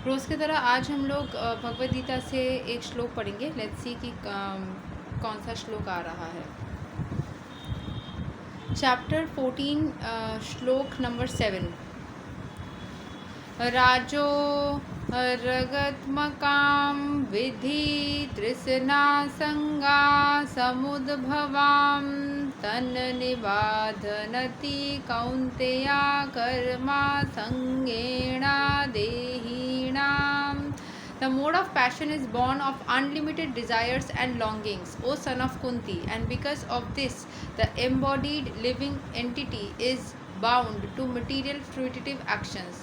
रोज़ की तरह आज हम लोग भगवद गीता से एक श्लोक पढ़ेंगे। लेट्स सी कि कौन सा श्लोक आ रहा है। चैप्टर 14 श्लोक नंबर 7। राजो रगत्मकां विधि तृष्णा संगा समुद्भवां तन्निबाधनति कौन्तेया Karma संगेणा देहिनाम्। The mode of passion is born of unlimited desires and longings, O son of Kunti, and because of this, the embodied living entity is bound to material fruitive actions.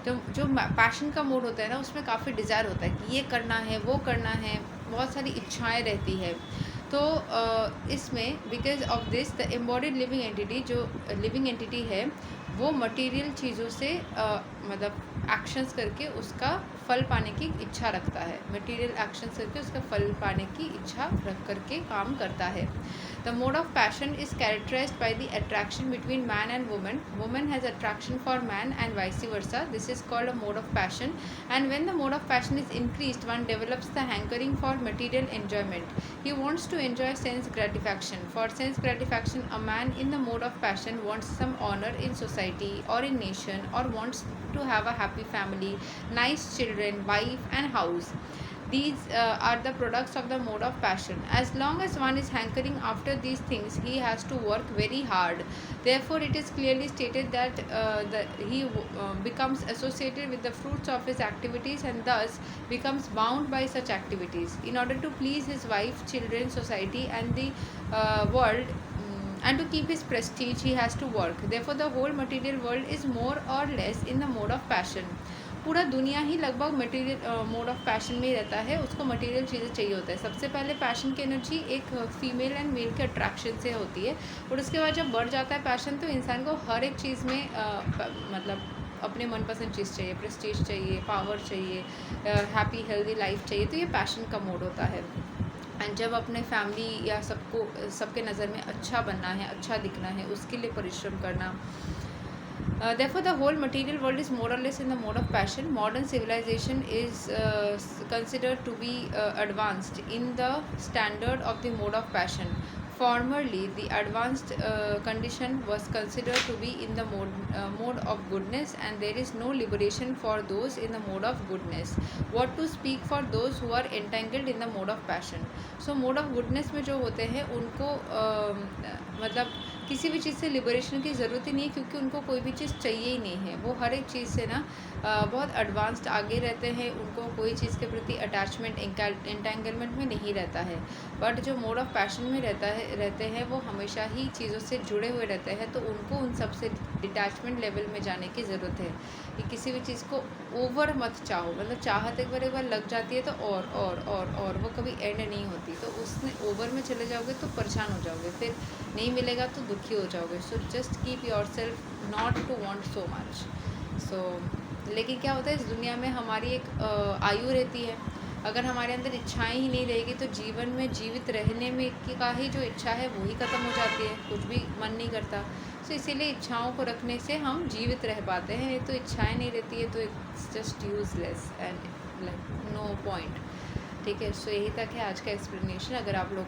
तो जो passion का mode होता है ना, उसमें काफ़ी desire होता है कि ये करना है, वो करना है, बहुत सारी इच्छाएं रहती है। तो इसमें because of this the embodied living entity, जो लिविंग एंटिटी है वो मटेरियल चीज़ों से मतलब एक्शंस करके उसका फल पाने की इच्छा रखता है। मटेरियल एक्शंस करके उसका फल पाने की इच्छा रख करके काम करता है। The mode of passion is characterized by the attraction between man and woman. Woman has attraction for man and vice versa. This is called a mode of passion, and when the mode of passion is increased, one develops the hankering for material enjoyment. He wants to enjoy sense gratification. For sense gratification, a man in the mode of passion wants some honor in society or in nation, or wants to have a happy family, nice children, wife and house. These are the products of the mode of passion. As long as one is hankering after these things, he has to work very hard. Therefore, it is clearly stated that he becomes associated with the fruits of his activities, and thus becomes bound by such activities. In order to please his wife, children, society and the world, and to keep his prestige, he has to work. Therefore, the whole material world is more or less in the mode of passion. पूरा दुनिया ही लगभग material mode of passion में ही रहता है। उसको material चीज़ें चाहिए होता है। सबसे पहले पैशन की एनर्जी एक फीमेल एंड मेल के अट्रैक्शन से होती है, और उसके बाद जब बढ़ जाता है पैशन, तो इंसान को हर एक चीज़ में मतलब अपने मनपसंद चीज़ चाहिए, प्रेस्टीज चाहिए, पावर चाहिए, हैप्पी हेल्दी लाइफ चाहिए। तो ये पैशन का मोड होता है। एंड जब अपने फैमिली या सबके नज़र में अच्छा बनना है, अच्छा दिखना है, उसके लिए परिश्रम करना। Therefore, the whole material world is more or less in the mode of passion. Modern civilization is considered to be advanced in the standard of the mode of passion. Formerly, the advanced condition was considered to be in the mode of goodness, and there is no liberation for those in the mode of goodness. What to speak for those who are entangled in the mode of passion? So, mode of goodness में जो होते हैं उनको मतलब किसी भी चीज़ से liberation की ज़रूरत ही नहीं है, क्योंकि उनको कोई भी चीज़ चाहिए ही नहीं है। वो हर एक चीज़ से ना बहुत एडवांस्ड आगे रहते हैं। उनको कोई चीज़ के प्रति अटैचमेंट, एंटेंगलमेंट में नहीं रहता है। बट जो मोड ऑफ पैशन में रहते हैं वो हमेशा ही चीज़ों से जुड़े हुए रहते हैं। तो उनको उन सब से डिटैचमेंट लेवल में जाने की ज़रूरत है कि किसी भी चीज़ को ओवर मत चाहो। मतलब चाहत एक बार लग जाती है तो और वो कभी एंड नहीं होती। तो उसमें ओवर में चले जाओगे तो परेशान हो जाओगे, फिर नहीं मिलेगा तो दुखी हो जाओगे। So just keep yourself not to want so much. So लेकिन क्या होता है, इस दुनिया में हमारी एक आयु रहती है। अगर हमारे अंदर इच्छाएं ही नहीं रहेगी तो जीवन में जीवित रहने में का ही जो इच्छा है वो ही ख़त्म हो जाती है, कुछ भी मन नहीं करता। सो इसीलिए इच्छाओं को रखने से हम जीवित रह पाते हैं। तो इच्छाएं नहीं रहती है तो it's just useless and like no point. ठीक है, सो यही तक है आज का एक्सप्लेनेशन। अगर आप लोग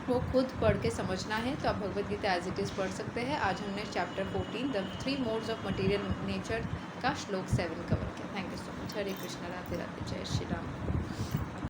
वो खुद पढ़ के समझना है तो आप Bhagavad Gita as it is पढ़ सकते हैं। आज हमने chapter 14 the 3 modes of material nature का श्लोक 7 कवर किया। Thank you so much. Hare Krishna, Radhe Radhe, जय श्री राम।